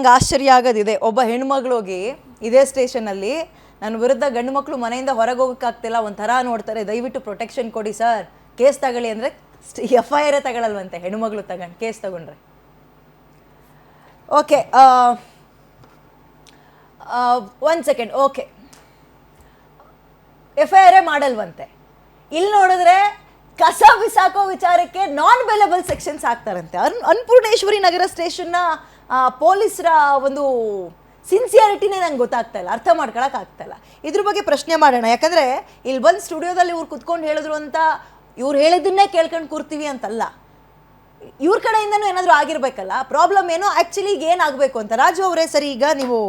ನಂಗೆ ಆಶ್ಚರ್ಯ ಆಗೋದಿದೆ, ಒಬ್ಬ ಹೆಣ್ಮಗಳು ಹೋಗಿ ಇದೇ ಸ್ಟೇಷನಲ್ಲಿ ನನ್ನ ವಿರುದ್ಧ ಗಂಡು ಮಕ್ಕಳು ಮನೆಯಿಂದ ಹೊರಗೆ ಹೋಗೋಕ್ಕಾಗ್ತಿಲ್ಲ, ಒಂಥರ ನೋಡ್ತಾರೆ, ದಯವಿಟ್ಟು ಪ್ರೊಟೆಕ್ಷನ್ ಕೊಡಿ ಸರ್, ಕೇಸ್ ತಗೊಳ್ಳಿ ಅಂದರೆ FIR ತಗೊಳ್ಳಲ್ವಂತೆ, ಹೆಣ್ಮಗಳು ತಗೊಂಡು ಕೇಸ್ ತಗೊಂಡ್ರೆ. Okay, 1 second. Okay, FIR ಮಾಡಲ್ವಂತೆ. ಇಲ್ಲಿ ನೋಡಿದ್ರೆ ಕಸ ಬಿಸಾಕೋ ವಿಚಾರಕ್ಕೆ ನಾನ್ ಬೇಲೆಬಲ್ ಸೆಕ್ಷನ್ಸ್ ಹಾಕ್ತಾರಂತೆ. ಅನ್ನಪೂರ್ಣೇಶ್ವರಿ ನಗರ ಸ್ಟೇಷನ್ನ ಪೊಲೀಸರ ಒಂದು ಸಿನ್ಸಿಯಾರಿಟಿನೇ ನಂಗೆ ಗೊತ್ತಾಗ್ತಾ ಇಲ್ಲ, ಅರ್ಥ ಮಾಡ್ಕೊಳಕ್ಕೆ ಆಗ್ತಾ ಇಲ್ಲ. ಇದ್ರ ಬಗ್ಗೆ ಪ್ರಶ್ನೆ ಮಾಡೋಣ. ಯಾಕಂದರೆ ಇಲ್ಲಿ ಬಂದು ಸ್ಟುಡಿಯೋದಲ್ಲಿ ಇವ್ರು ಕುತ್ಕೊಂಡು ಹೇಳಿದ್ರು ಅಂತ ಇವ್ರು ಹೇಳಿದ್ದನ್ನೇ ಕೇಳ್ಕೊಂಡು ಕೂರ್ತೀವಿ ಅಂತಲ್ಲ, ಇವ್ರ ಕಡೆಯಿಂದನೂ ಏನಾದರೂ ಆಗಿರಬೇಕಲ್ಲ. ಪ್ರಾಬ್ಲಮ್ ಏನೋ ಆ್ಯಕ್ಚುಲಿ ಈಗ ಏನಾಗಬೇಕು ಅಂತ. ರಾಜು ಅವರೇ, ಸರಿ, ಈಗ ನೀವು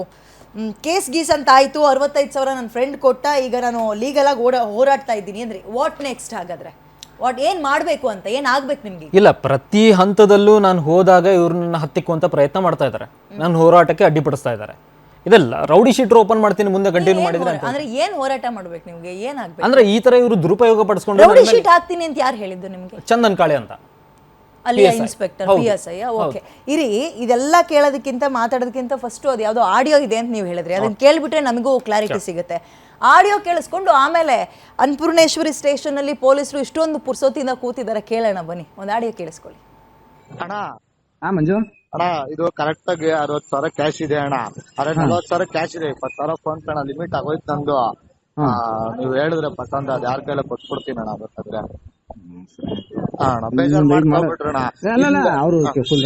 ಕೇಸ್ ಗೀಸ್ ಅಂತ ಆಯಿತು, 65,000 ನನ್ನ ಫ್ರೆಂಡ್ ಕೊಟ್ಟ, ಈಗ ನಾನು ಲೀಗಲಾಗಿ ಹೋರಾಡ್ತಾ ಇದ್ದೀನಿ ಅಂದರೆ ವಾಟ್ ನೆಕ್ಸ್ಟ್? ಹಾಗಾದರೆ ಏನು ಮಾಡಬೇಕು ಅಂತ, ಏನಾಗಬೇಕು ನಿಮಗೆ? ಇಲ್ಲ, ಪ್ರತಿ ಹಂತದಲ್ಲೂ ನಾನು ಹೋದಾಗ ಇವ್ರನ್ನ ಹತ್ತಿಕ್ಕುವಂತ ಪ್ರಯತ್ನ ಮಾಡ್ತಾ ಇದ್ದಾರೆ, ನನ್ನ ಹೋರಾಟಕ್ಕೆ ಅಡ್ಡಿಪಡಿಸ್ತಾ ಇದ್ದಾರೆ. ಇದೆಲ್ಲ ರೌಡಿ ಶೀಟರ್ ಓಪನ್ ಮಾಡ್ತೀನಿ ಮುಂದೆ ಕಂಟಿನ್ಯೂ ಮಾಡಿದ್ರೆ ಅಂದ್ರೆ ಏನು ಹೋರಾಟ ಮಾಡ್ಬೇಕು ನಿಮಗೆ? ಏನಾಗಬೇಕು ಅಂದ್ರೆ ಈ ತರ ಇವರು ದುರುಪಯೋಗ ಪಡಿಸ್ಕೊಂಡು ರೌಡಿ ಶೀಟ್ ಹಾಕ್ತೀನಿ ಅಂತ ಯಾರು ಹೇಳಿದ್ದು ನಿಮಗೆ? ಚಂದನ್ ಕಾಳೆ ಅಂತ ಅಲ್ಲಿ ಇನ್ಸ್ಪೆಕ್ಟರ್ PSI. ಓಕೆ, ಇರಿ, ಇದೆಲ್ಲ ಕೇಳೋದಕ್ಕಿಂತ ಮಾತಾಡೋದಕ್ಕಿಂತ ಫಸ್ಟ್ ಅದು ಯಾವುದೋ ಆಡಿಯೋ ಇದೆ ಅಂತ ನೀವು ಹೇಳಿದ್ರಿ, ಅದನ್ನ ಕೇಳ್ಬಿಟ್ರೆ ನಮಗೂ ಕ್ಲಾರಿಟಿ ಸಿಗುತ್ತೆ. ಆಡಿಯೋ ಕೇಳಿಸ್ಕೊಂಡು ಆಮೇಲೆ ಅನ್ನಪೂರ್ಣೇಶ್ವರಿ ಸ್ಟೇಷನಲ್ಲಿ ಪೊಲೀಸರು ಇಷ್ಟೊಂದು ಪುರ್ಸೋತಿಯಿಂದ ಕೂತಿದ್ದಾರೆ, ಕೇಳೋಣ ಬನ್ನಿ. ಒಂದು ಆಡಿಯೋ ಕೇಳಿಸ್ಕೊಳ್ಳಿ. ಅಣ್ಣ ಮಂಜು ಅಣ್ಣ, ಇದು ಕರೆಕ್ಟ್ ಆಗಿ 60,000 ಕ್ಯಾಶ್ ಇದೆ ಅಣ್ಣ. 40,000 ಕ್ಯಾಶ್ ಇದೆ, 20,000 ಫೋನ್ ಪೇ ಲಿಮಿಟ್ ಆಗೋಯ್ತು ನಂದು. ನೀವ್ ಹೇಳಿದ್ರೆ ಪಸಂದ್ ಅದ್ ಯಾರ ಕೈಲ ಕೊಟ್ಬಿಡ್ತೀನಿ ಅಣ್ಣ. ಬೇಕಾದ್ರೆ ಅಣ್ಣ ಬೇಜಾರ್ ಮಾಡ್ಕೊಬಿಟ್ರಣ. ಅವರು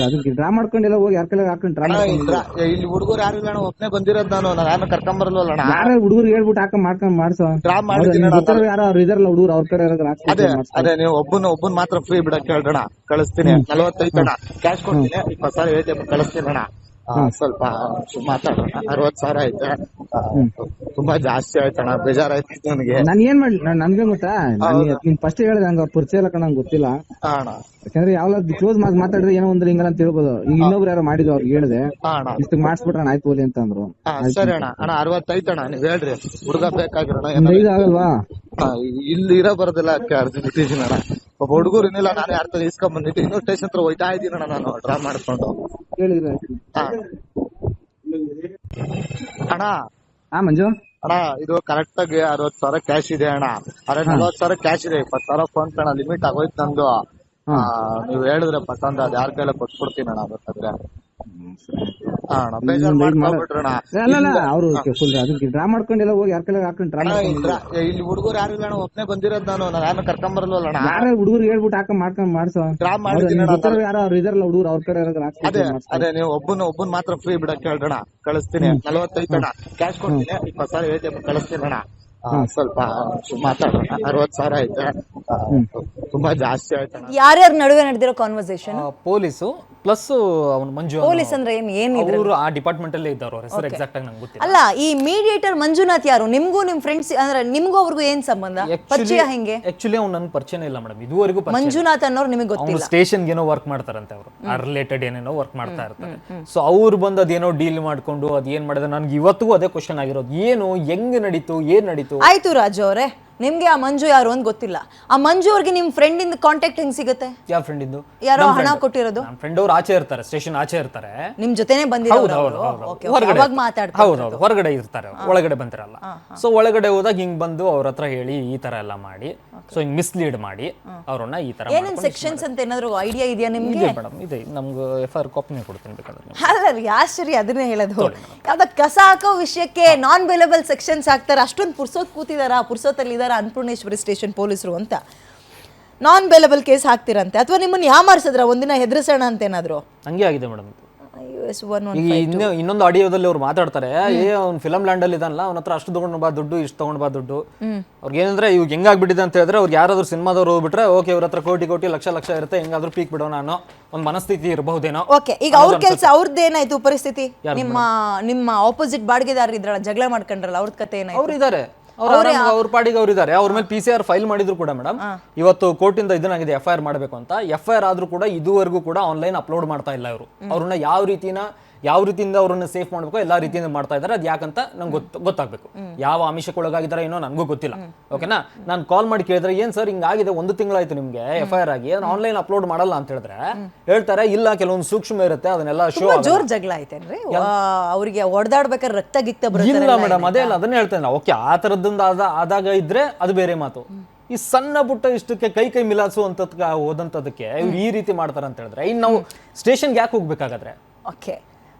ಅದಕ್ಕೆ ಡ್ರಾ ಮಾಡ್ಕೊಂಡೆಲ್ಲ ಹೋಗಿ ಯಾರ ಕೈಲ ಹಾಕೊಂಡು ಡ್ರಾ ಇಲ್ಲಿ ಹುಡುಗರು ಯಾರು ಇಲ್ಲ ಅಣ್ಣ, ಒಪ್ನೇ ಬಂದಿರೋದ್ ನಾನು ಯಾರನ್ನ ಕರ್ಕೊಂಡ್ ಬರಲ್ವಲ್ಲ ಅಣ್ಣ. ಯಾರ ಹುಡುಗರು ಹೇಳ್ಬಿಟ್ಟು ಮಾಡ್ಕೊಂಡ್ ಮಾಡ್ಸೋ ಡ್ರಾ ಮಾಡಿದ್ದೀನಿ ಯಾರು ಅವ್ರು ಇದಾರಲ್ಲ ಹುಡುಗರು, ಅವ್ರ ಕಡೆ ಅದೇ ನೀವು ಒಬ್ಬನ್ ಮಾತ್ರ ಫ್ರೀ ಬಿಡಕ್ ಹೇಳ್ರಣ, ಕಳಿಸ್ತೀನಿ. 45 ಅಣ್ಣ ಕ್ಯಾಶ್ ಕೊಡ್ತೀನಿ, 20,000 ATM ಕಳಿಸ್ತೀನಿ ಅಣ್ಣ. ಸ್ವಲ್ಪ ಮಾತಾಡೋಣ. 60,000 ಐತೆ, ತುಂಬಾ ಜಾಸ್ತಿ ಆಯ್ತಣ್ಣ, ಬೇಜಾರಾಯ್ತು ನನಗೆ. ನಾನ್ ಏನ್ ಮಾಡ್ಲಿ, ನನ್ಗೆ ಗೊತ್ತಾ, ನೀನ್ ಫಸ್ಟ್ ಹೇಳಿದೆ ನಂಗೆ ಅವ್ರ ಪರಿಚಯ ಇಲ್ಲ, ನಂಗೆ ಗೊತ್ತಿಲ್ಲ. ಯಾಕಂದ್ರೆ ಯಾವ್ದು ಕ್ಲೋಸ್ ಮಾತಾಡಿದ್ರೆ ಏನೋ ಒಂದ್ರ ಹಿಂಗಲ್ಲ ಅಂತ ಹೇಳ್ಬೋದು. ಈಗ ಇನ್ನೊಬ್ರು ಯಾರೋ ಮಾಡಿದ್ರು, ಅವ್ರಿಗೆ ಹೇಳಿದೆ ಇಷ್ಟ ಮಾಡಿಸ್ಬಿಟ್ರೆ ಆಯ್ತು ಹೋಲಿ ಅಂತ ಅಂದ್ರು. ಸರಿ ಅಣ್ಣ. ಅಣ್ಣ 65 ಅಣ್ಣ, ನೀವ್ ಹೇಳ್ರಿ, ಹುಡುಗ ಬೇಕಾಗಿರೋಣ. ಆಗಲ್ವಾ? ಇಲ್ಲಿ ಇರೋ ಬರೋದಿಲ್ಲ ಅರ್ಜಿನ ಅಣ್ಣ. ಒಬ್ಬ ಹುಡುಗರು ಏನಿಲ್ಲ, ನಾನು ಯಾರ ತರ ಇಸ್ಕೊಂಡ್ ಬಂದಿದ್ದು, ಇನ್ನೂ ಸ್ಟೇಷನ್ ಹತ್ರ ಹೋಯ್ತಾ ಇದ್ದೀನಿ ಅಣ್ಣ ನಾನು ಡ್ರಾ ಮಾಡ್ಕೊಂಡು. ಹೇಳಿದ್ರೆ ಅಣ್ಣ ಮಂಜು ಅಣ್ಣ, ಇದು ಕರೆಕ್ಟ್ ಆಗಿ 60,000 ಕ್ಯಾಶ್ ಇದೆ ಅಣ್ಣ. 40,000 ಕ್ಯಾಶ್ ಇದೆ, 20,000 ಫೋನ್ ಪೇ ಲಿಮಿಟ್ ಆಗೋಯ್ತು ನಂದು. ನೀವ್ ಹೇಳಿದ್ರೆ ಪಸಂದ್ ಅದ್ ಯಾರ ಕೈಲ ಕೊಟ್ಬಿಡ್ತೀನಿ ಅಣ್ಣ. ಬೇಕಾದ್ರೆ ಅಣ್ಣ ಬೇಜಾರ್ ಮಾಡ್ಕೊಬಿಟ್ರಣ. ಅವರು ಅದಕ್ಕೆ ಡ್ರಾ ಮಾಡ್ಕೊಂಡೆಲ್ಲ ಹೋಗಿ ಯಾರ ಕೈಲ ಹಾಕೊಂಡು ಡ್ರಾ ಇಲ್ಲಿ ಹುಡುಗರು ಯಾರು ಇಲ್ಲ ಅಣ್ಣ, ಒಪ್ನೇ ಬಂದಿರೋದ್ ನಾನು ಯಾರನ್ನ ಕರ್ಕೊಂಡ್ ಬರಲ್ವಲ್ಲ ಅಣ್ಣ. ಯಾರ ಹುಡುಗರು ಹೇಳ್ಬಿಟ್ಟು ಮಾಡ್ಕೊಂಡ್ ಮಾಡ್ಸೋ ಡ್ರಾ ಮಾಡಿದ್ದೀನಿ. ಯಾರೋ ಅವ್ರು ಇದಾರಲ್ಲ ಹುಡುಗರು, ಅವ್ರ ಕಡೆ ಅದೇ ನೀವು ಒಬ್ಬನ್ ಮಾತ್ರ ಫ್ರೀ ಬಿಡಕ್ ಹೇಳ್ರಣ, ಕಳಿಸ್ತೀನಿ. 45 ಅಣ್ಣ ಕ್ಯಾಶ್ ಕೊಡ್ತೀನಿ, 20,000 ATM ಕಳಿಸ್ತೀನಿ ಅಣ್ಣ. ಸ್ವಲ್ಪ ಮಾತಾಡೋಣ. 60,000 ಐತೆ, ತುಂಬಾ ಜಾಸ್ತಿ ಆಯ್ತಣ್ಣ. ಯಾರ್ಯಾರ ನಡುವೆ ನಡೆದಿರೋ ಕಾನ್ವರ್ಸೇಷನ್? ಪೊಲೀಸು ಪ್ಲಸ್ ಅವನು ಮಂಜು. ಪೊಲೀಸ್ ಅಂದ್ರೆ ಏನಿದ್ರು ಅವರು ಆ ಡಿಪಾರ್ಟ್ಮೆಂಟ್ ಅಲ್ಲೇ ಇದ್ದವರು, ಅವ್ರ ಹೆಸರು ಎಕ್ಸಾಕ್ಟ್ ಆಗಿ ನಂಗೆ ಗೊತ್ತಿಲ್ಲ. ಅಲ್ಲ, ಈ ಮೀಡಿಯೇಟರ್ ಮಂಜುನಾಥ್ ಯಾರು? ನಿಮ್ಗೂ ನಿಮ್ ಫ್ರೆಂಡ್ಸ್ ಅಂದ್ರೆ ನಿಮ್ಗೂ ಅವ್ರಿಗೂ ಏನ್ ಸಂಬಂಧ? ಪರಿಚಯ ಹೆಂಗೆ? ಆಕ್ಚುಲಿ ಅವ್ನು ನನ್ನ ಪರಿಚಯ ಇಲ್ಲ ಮೇಡಮ್, ಇದುವರೆಗೂ. ಮಂಜುನಾಥ್ ಅನ್ನೋರು ನಿಮಗೆ ಗೊತ್ತಿಲ್ಲ? ಸ್ಟೇಷನ್ ಏನೋ ವರ್ಕ್ ಮಾಡ್ತಾರಂತೆ ಅವರು, ಆ ರಿಲೇಟೆಡ್ ಏನೇನೋ ವರ್ಕ್ ಮಾಡ್ತಾ ಇರ್ತಾರೆ. ಸೊ ಅವ್ರು ಬಂದು ಅದೇನೋ ಡೀಲ್ ಮಾಡ್ಕೊಂಡು ಅದ್ ಏನ್ ಮಾಡಿದ್ರೆ ನನ್ಗೆ ಇವತ್ತಿಗೂ ಅದೇ ಕ್ವಶನ್ ಆಗಿರೋದು, ಏನು ಹೆಂಗ್ ನಡೀತು, ಏನ್ ನಡೀತು. ಆಯ್ತು ರಾಜು ಅವರೇ, ನಿಮ್ಗೆ ಆ ಮಂಜು ಯಾರು ಅಂತ ಗೊತ್ತಿಲ್ಲ. ಆ ಮಂಜು ಅವ್ರಿಗೆ ನಿಮ್ ಫ್ರೆಂಡ್ ಇಂದ ಕಾಂಟ್ಯಾಕ್ಟ್ ಹೆಂಗ್ ಸಿಗುತ್ತೆ? ಯಾವ ಫ್ರೆಂಡ್ ಇಂದು? ಯಾರೋ ಹಣ ಕೊಟ್ಟಿರೋದು? ನಮ್ಮ ಫ್ರೆಂಡ್ ಅವ್ರು ಆಚೆ ಇರ್ತಾರೆ, ಸ್ಟೇಷನ್ ಆಚೆ ಇರ್ತಾರೆ, ನಿಮ್ ಜೊತೆನೆ ಬಂದಿರೋರು. ಹೌದು, ಹೊರಗಡೆ ಇರ್ತಾರೆ, ಒಳಗಡೆ ಬಂದಿರಲ್ಲ. ಸೊ ಒಳಗಡೆ ಹೋದಾಗ ಹಿಂಗ್ ಬಂದು ಅವ್ರ ಹತ್ರ ಹೇಳಿ ಈ ತರ ಎಲ್ಲ ಮಾಡಿ, ಸೊ ಹಿಂಗ್ ಮಿಸ್ಲೀಡ್ ಮಾಡಿ ಅವ್ರನ್ನ ಈ ತರ. ಏನೇನ್ ಸೆಕ್ಷನ್ಸ್ ಅಂತ ಏನಾದ್ರು ಐಡಿಯಾ ಇದೆಯಾ ನಿಮ್ಗೆ? ಮೇಡಮ್ ಇದೆ, ನಮ್ಗೆ FIR ಕಾಪಿನೇ ಕೊಡ್ತೀನಿ ಬೇಕಾದ್ರೆ. ಅಲ್ಲ, ಆಶ್ಚರ್ಯ ಅದನ್ನೇ ಹೇಳೋದು. ಯಾವ್ದ ಕಸ ಹಾಕೋ ವಿಷಯಕ್ಕೆ ನಾನ್ ಬೇಲೆಬಲ್ ಸೆಕ್ಷನ್ಸ್ ಹಾಕ್ತಾರೆ, ಅಷ್ಟೊಂದು ಪುರ್ಸೋತ್ ಕೂತಿದಾರ, ಪುರ್ಸೋತಲ್ಲಿ ಇದಾರ ಅನ್ನಪೂರ್ಣೇಶ್ವರಿ ಸ್ಟೇಷನ್ ಪೊಲೀಸರು ಅಂತ ನಾನ್ ಬೇಲೆಬಲ್ ಕೇಸ್ ಹಾಕ್ತಿರಂತೆ, ಅಥವಾ ನಿಮ್ಮನ್ನ ಯಾಮಾರ್ಸಿದ್ರ ಒಂದಿನ ಹೆದರ್ಸೋಣ ಅಂತ ಏನಾದ್ರು? ಹಂಗೆ ಆಗಿದೆ ಮೇಡಮ್. ಇನ್ನೊಂದು ಆಡಿಯೋದಲ್ಲಿ ಅವ್ರು ಮಾತಾಡ್ತಾರೆ, ಅವ್ನು ಫಿಲಮ್ ಲ್ಯಾಂಡ್ ಅಲ್ಲಿ ಇದಾನಲ್ಲ, ಅವ್ನ ಹತ್ರ ಅಷ್ಟು ತಗೊಂಡ್ ಬಾ ದುಡ್ಡು, ಇಷ್ಟು ತಗೊಂಡ್ ಬಾ ದುಡ್ಡು. ಅವ್ರಿಗೆ ಏನಂದ್ರೆ ಇವಾಗ ಹೆಂಗಾಗ್ಬಿಟ್ಟಿದೆ ಅಂತ ಹೇಳಿದ್ರೆ, ಅವ್ರಿಗೆ ಯಾರಾದ್ರೂ ಸಿನಿಮಾದವ್ರು ಹೋಗ್ಬಿಟ್ರೆ ಓಕೆ, ಅವ್ರ ಹತ್ರ ಕೋಟಿ ಲಕ್ಷ ಇರುತ್ತೆ, ಹೆಂಗಾದ್ರೂ ಪೀಕ್ ಬಿಡೋಣ ಅನ್ನೋ ಒಂದು ಮನಸ್ಥಿತಿ ಇರಬಹುದೇನೋ. ಓಕೆ, ಈಗ ಅವ್ರ ಕೆಲಸ ಅವ್ರದ್ದು ಏನಾಯ್ತು ಪರಿಸ್ಥಿತಿ? ನಿಮ್ಮ ಆಪೋಸಿಟ್ ಬಾಡಿಗೆದಾರ ಇದ್ರಲ್ಲ, ಜಗಳ ಮಾಡ್ಕೊಂಡ್ರಲ್ಲ, ಅವ್ರ ಕತೆ ಏನಾಯ್ತು? ಅವ್ರು ಇದಾರೆ, ಅವ್ರ ಪಾಡಿಗೆ ಅವ್ರು ಇದಾರೆ. ಅವ್ರ ಮೇಲೆ PCR ಫೈಲ್ ಮಾಡಿದ್ರು ಕೂಡ ಮೇಡಮ್, ಇವತ್ತು ಕೋರ್ಟಿಂದ ಇದನ್ನಾಗಿದೆ FIR ಮಾಡಬೇಕು ಅಂತ. FIR ಆದ್ರೂ ಕೂಡ ಇದುವರೆಗೂ ಕೂಡ ಆನ್ಲೈನ್ ಅಪ್ಲೋಡ್ ಮಾಡ್ತಾ ಇಲ್ಲ ಇವರು. ಅವ್ರನ್ನ ಯಾವ ರೀತಿನ ಯಾವ ರೀತಿಯಿಂದ ಅವ್ರನ್ನ ಸೇಫ್ ಮಾಡ್ಬೇಕು ಎಲ್ಲಾ ರೀತಿಯಿಂದ ಮಾಡ್ತಾ ಇದ್ದಾರೆ. ಅದು ಯಾಕಂತ ನಂಗೆ ಗೊತ್ತಾಗ್ಬೇಕು. ಯಾವ ಆಮಿಷಕ್ಕೆ ಒಳಗಾಗಿದ್ದಾರೆ ಏನೋ ನನಗೂ ಗೊತ್ತಿಲ್ಲ. ಓಕೆನಾ, ನಾನು ಕಾಲ್ ಮಾಡಿ ಕೇಳಿದ್ರೆ ಏನ್ ಸರ್ ಹಿಂಗಾಗಿದೆ 1 ತಿಂಗಳಾಯ್ತು ನಿಮ್ಗೆ FIR ಆಗಿ ಆನ್ಲೈನ್ ಅಪ್ಲೋಡ್ ಮಾಡಲ್ಲ ಅಂತ ಹೇಳಿದ್ರೆ ಹೇಳ್ತಾರೆ ಇಲ್ಲ ಕೆಲವೊಂದು ಸೂಕ್ಷ್ಮ ಇರುತ್ತೆ ಅದನ್ನೆಲ್ಲ ಶೋ ಜೋರ್ ಜಗಳ ಐತೇನ್ರಿ ಅವ್ರಿಗೆ ಹೊಡೆದಾಡ್ಬೇಕಾದ್ರೆ ರಕ್ತ ಗಿಕ್ತ ಇಲ್ಲ ಮೇಡಮ್, ಅದೇ ಅಲ್ಲ ಅದನ್ನೇ ಹೇಳ್ತೇನೆ. ಓಕೆ ಆ ತರದಿಂದ ಆದಾಗ ಇದ್ರೆ ಅದು ಬೇರೆ ಮಾತು. ಈ ಸಣ್ಣ ಪುಟ್ಟ ಇಷ್ಟಕ್ಕೆ ಕೈ ಮಿಲಾಯಿಸುವಂತ ಹೋದಂತದಕ್ಕೆ ಇವ್ರು ಈ ರೀತಿ ಮಾಡ್ತಾರ ಅಂತ ಹೇಳಿದ್ರೆ ಇನ್ನು ನಾವು ಸ್ಟೇಷನ್ಗೆ ಯಾಕೆ ಹೋಗ್ಬೇಕಾಗಾದ್ರೆ? ಓಕೆ